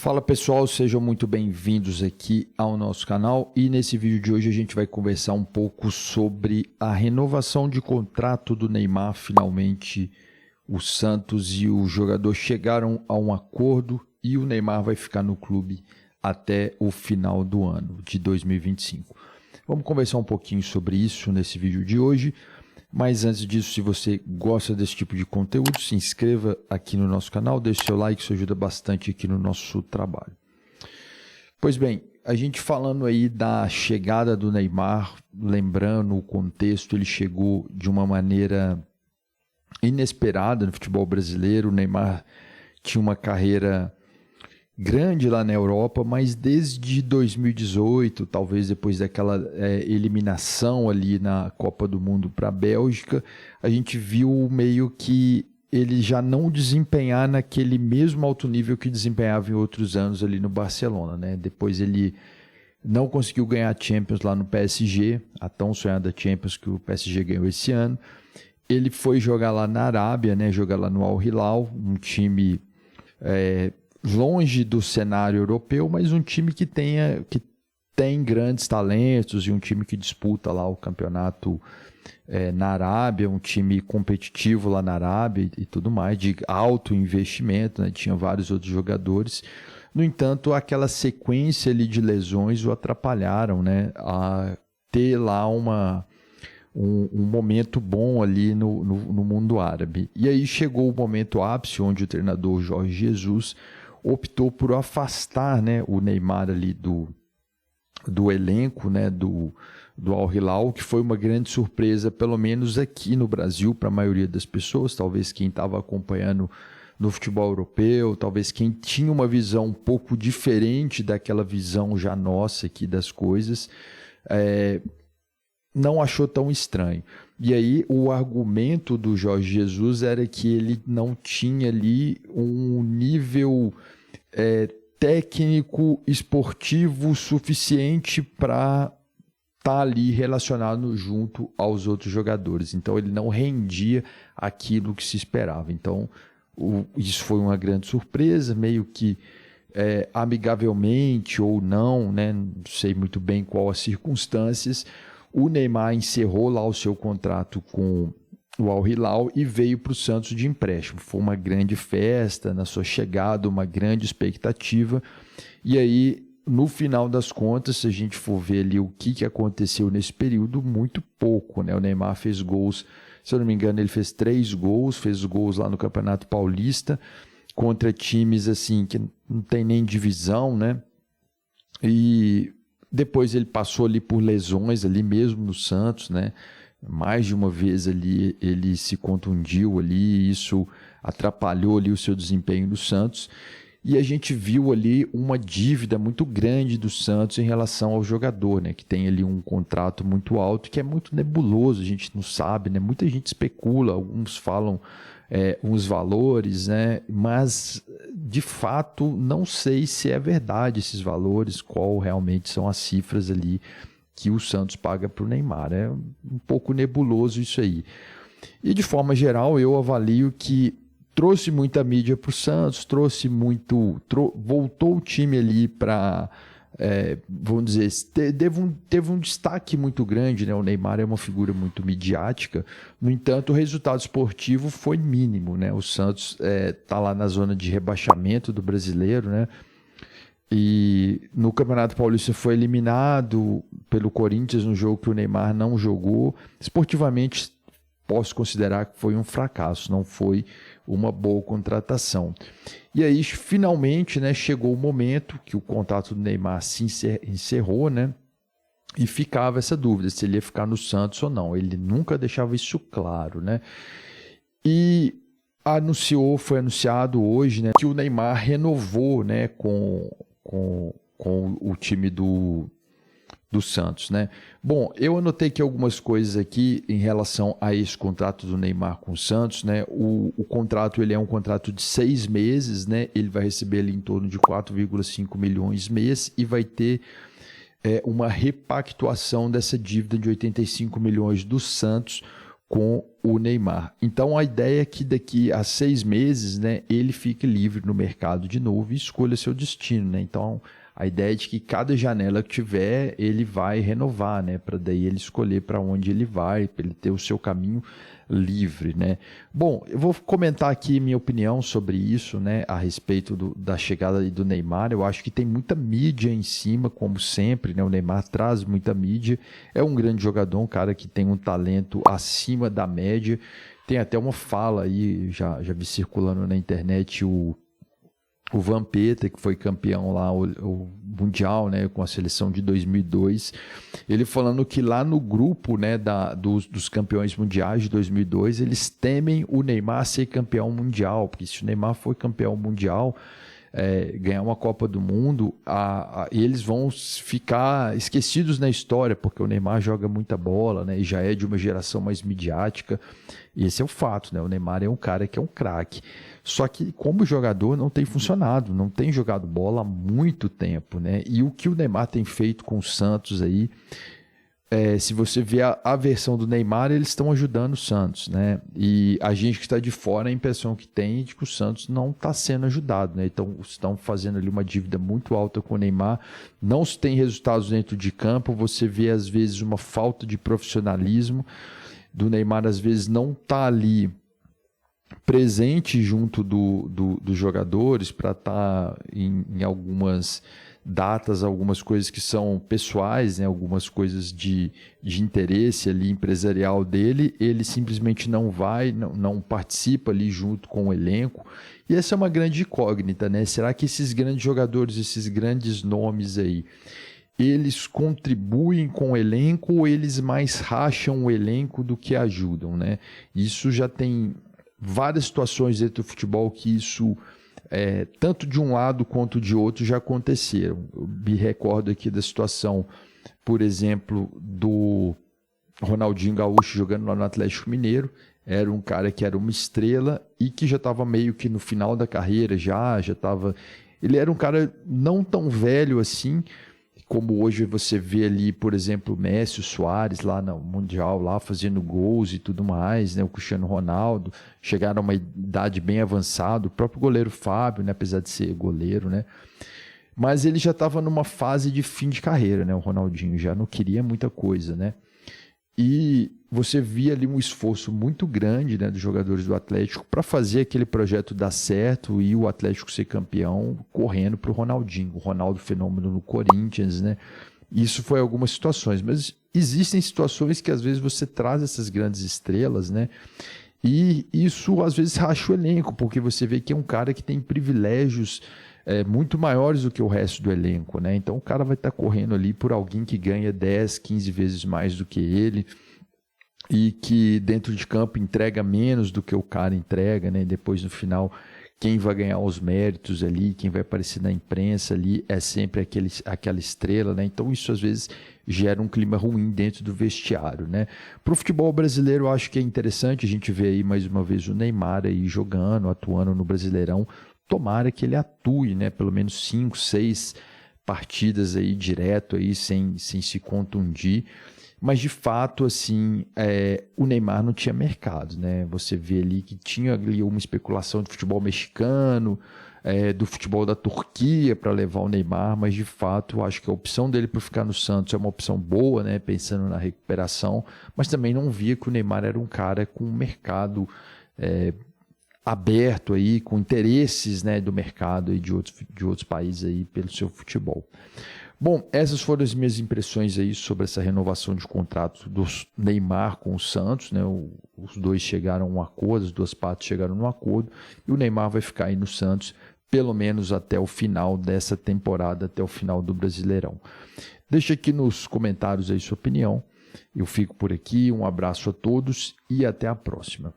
Fala pessoal, sejam muito bem-vindos aqui ao nosso canal e nesse vídeo de hoje a gente vai conversar um pouco sobre a renovação de contrato do Neymar. Finalmente o Santos e o jogador chegaram a um acordo e o Neymar vai ficar no clube até o final do ano de 2025. Vamos conversar um pouquinho sobre isso nesse vídeo de hoje. Mas antes disso, se você gosta desse tipo de conteúdo, se inscreva aqui no nosso canal, deixe seu like, isso ajuda bastante aqui no nosso trabalho. Pois bem, a gente falando aí da chegada do Neymar, lembrando o contexto, ele chegou de uma maneira inesperada no futebol brasileiro. O Neymar tinha uma carreira grande lá na Europa, mas desde 2018, talvez depois daquela eliminação ali na Copa do Mundo para a Bélgica, a gente viu meio que ele já não desempenhar naquele mesmo alto nível que desempenhava em outros anos ali no Barcelona, né? Depois ele não conseguiu ganhar a Champions lá no PSG, a tão sonhada Champions que o PSG ganhou esse ano. Ele foi jogar lá na Arábia, né? Jogar lá no Al Hilal, um time longe do cenário europeu, mas um time que tem grandes talentos e um time que disputa lá o campeonato na Arábia, um time competitivo lá na Arábia e tudo mais, de alto investimento, né? Tinha vários outros jogadores. No entanto, aquela sequência ali de lesões o atrapalharam, né? A ter lá um momento bom ali no mundo árabe. E aí chegou o momento ápice, onde o treinador Jorge Jesus optou por afastar, né, o Neymar ali do elenco, né, do Al Hilal, que foi uma grande surpresa, pelo menos aqui no Brasil, para a maioria das pessoas, talvez quem estava acompanhando no futebol europeu, talvez quem tinha uma visão um pouco diferente daquela visão já nossa aqui das coisas, não achou tão estranho. E aí o argumento do Jorge Jesus era que ele não tinha ali um nível técnico, esportivo suficiente para estar ali relacionado junto aos outros jogadores. Então ele não rendia aquilo que se esperava. Então isso foi uma grande surpresa, meio que amigavelmente ou não, né? Não sei muito bem qual as circunstâncias. O Neymar encerrou lá o seu contrato com o Al Hilal e veio para o Santos de empréstimo. Foi uma grande festa na sua chegada, uma grande expectativa. E aí, no final das contas, se a gente for ver ali o que aconteceu nesse período, muito pouco, né? O Neymar fez gols, se eu não me engano, ele fez 3 gols, fez gols lá no Campeonato Paulista, contra times assim que não tem nem divisão, né? E depois ele passou ali por lesões ali mesmo no Santos, né? Mais de uma vez ali ele se contundiu ali, e isso atrapalhou ali o seu desempenho no Santos. E a gente viu ali uma dívida muito grande do Santos em relação ao jogador, né? Que tem ali um contrato muito alto, que é muito nebuloso, a gente não sabe, né? Muita gente especula, alguns falam uns valores, né? Mas de fato não sei se é verdade esses valores, qual realmente são as cifras ali que o Santos paga para o Neymar. É um pouco nebuloso isso aí. E de forma geral eu avalio que trouxe muita mídia para o Santos, voltou o time ali para, vamos dizer, teve um destaque muito grande, né? O Neymar é uma figura muito midiática, no entanto o resultado esportivo foi mínimo, né? O Santos está lá na zona de rebaixamento do brasileiro, né? E no Campeonato Paulista foi eliminado pelo Corinthians no jogo que o Neymar não jogou. Esportivamente, posso considerar que foi um fracasso, não foi uma boa contratação. E aí, finalmente, né, chegou o momento que o contrato do Neymar se encerrou, né? E ficava essa dúvida se ele ia ficar no Santos ou não. Ele nunca deixava isso claro, né? E foi anunciado hoje, né, que o Neymar renovou, né, com o time do Santos, né? Bom, eu anotei aqui algumas coisas aqui em relação a esse contrato do Neymar com o Santos, né? O contrato ele é um contrato de 6 meses, né? Ele vai receber ali em torno de 4,5 milhões mês e vai ter uma repactuação dessa dívida de 85 milhões do Santos com o Neymar. Então a ideia é que daqui a 6 meses, né, ele fique livre no mercado de novo e escolha seu destino, né? Então a ideia é de que cada janela que tiver, ele vai renovar, né, para daí ele escolher para onde ele vai, para ele ter o seu caminho livre, né? Bom, eu vou comentar aqui minha opinião sobre isso, né, a respeito da chegada do Neymar. Eu acho que tem muita mídia em cima, como sempre, né? O Neymar traz muita mídia, é um grande jogador, um cara que tem um talento acima da média. Tem até uma fala aí, já vi circulando na internet, o Vampeta, que foi campeão lá, o Mundial, né, com a seleção de 2002, ele falando que lá no grupo, né, dos campeões mundiais de 2002, eles temem o Neymar ser campeão mundial, porque se o Neymar for campeão mundial, ganhar uma Copa do Mundo, eles vão ficar esquecidos na história, porque o Neymar joga muita bola, né, e já é de uma geração mais midiática, e esse é o fato, né, o Neymar é um cara que é um craque. Só que como jogador não tem funcionado, não tem jogado bola há muito tempo, né? E o que o Neymar tem feito com o Santos aí, se você vê a versão do Neymar, eles estão ajudando o Santos, né? E a gente que está de fora, a impressão que tem é de que o Santos não está sendo ajudado, né? Então estão fazendo ali uma dívida muito alta com o Neymar, não se tem resultados dentro de campo, você vê às vezes uma falta de profissionalismo do Neymar, às vezes não está ali presente junto dos jogadores para estar em algumas datas, algumas coisas que são pessoais, né? Algumas coisas de interesse ali empresarial dele, ele simplesmente não vai, não participa ali junto com o elenco. E essa é uma grande incógnita, né? Será que esses grandes jogadores, esses grandes nomes aí, eles contribuem com o elenco ou eles mais racham o elenco do que ajudam, né? Isso já tem várias situações dentro do futebol que isso, tanto de um lado quanto de outro, já aconteceram. Eu me recordo aqui da situação, por exemplo, do Ronaldinho Gaúcho jogando lá no Atlético Mineiro. Era um cara que era uma estrela e que já estava meio que no final da carreira, já estava... Ele era um cara não tão velho assim, como hoje você vê ali, por exemplo, o Messi, o Suárez lá no Mundial, lá fazendo gols e tudo mais, né? O Cristiano Ronaldo, chegaram a uma idade bem avançada, o próprio goleiro Fábio, né? Apesar de ser goleiro, né? Mas ele já estava numa fase de fim de carreira, né? O Ronaldinho já não queria muita coisa, né? E você via ali um esforço muito grande, né, dos jogadores do Atlético para fazer aquele projeto dar certo e o Atlético ser campeão, correndo para o Ronaldinho, o Ronaldo fenômeno no Corinthians, né? Isso foi algumas situações, mas existem situações que às vezes você traz essas grandes estrelas, né? E isso às vezes racha o elenco, porque você vê que é um cara que tem privilégios muito maiores do que o resto do elenco, né? Então o cara vai estar correndo ali por alguém que ganha 10, 15 vezes mais do que ele e que dentro de campo entrega menos do que o cara entrega, né? E depois no final quem vai ganhar os méritos ali, quem vai aparecer na imprensa ali é sempre aquela estrela, né? Então isso às vezes gera um clima ruim dentro do vestiário, né? Para o futebol brasileiro eu acho que é interessante a gente ver aí mais uma vez o Neymar aí jogando, atuando no Brasileirão. Tomara que ele atue, né? Pelo menos 5, 6 partidas aí direto aí sem se contundir. Mas de fato, assim, o Neymar não tinha mercado, né? Você vê ali que tinha ali uma especulação do futebol mexicano, do futebol da Turquia para levar o Neymar, mas de fato eu acho que a opção dele para ficar no Santos é uma opção boa, né? Pensando na recuperação, mas também não via que o Neymar era um cara com um mercado aberto aí, com interesses, né, do mercado aí de outros países aí pelo seu futebol. Bom, essas foram as minhas impressões aí sobre essa renovação de contrato do Neymar com o Santos, né? Os dois chegaram a um acordo, as duas partes chegaram a um acordo e o Neymar vai ficar aí no Santos pelo menos até o final dessa temporada, até o final do Brasileirão. Deixa aqui nos comentários aí sua opinião. Eu fico por aqui, um abraço a todos e até a próxima.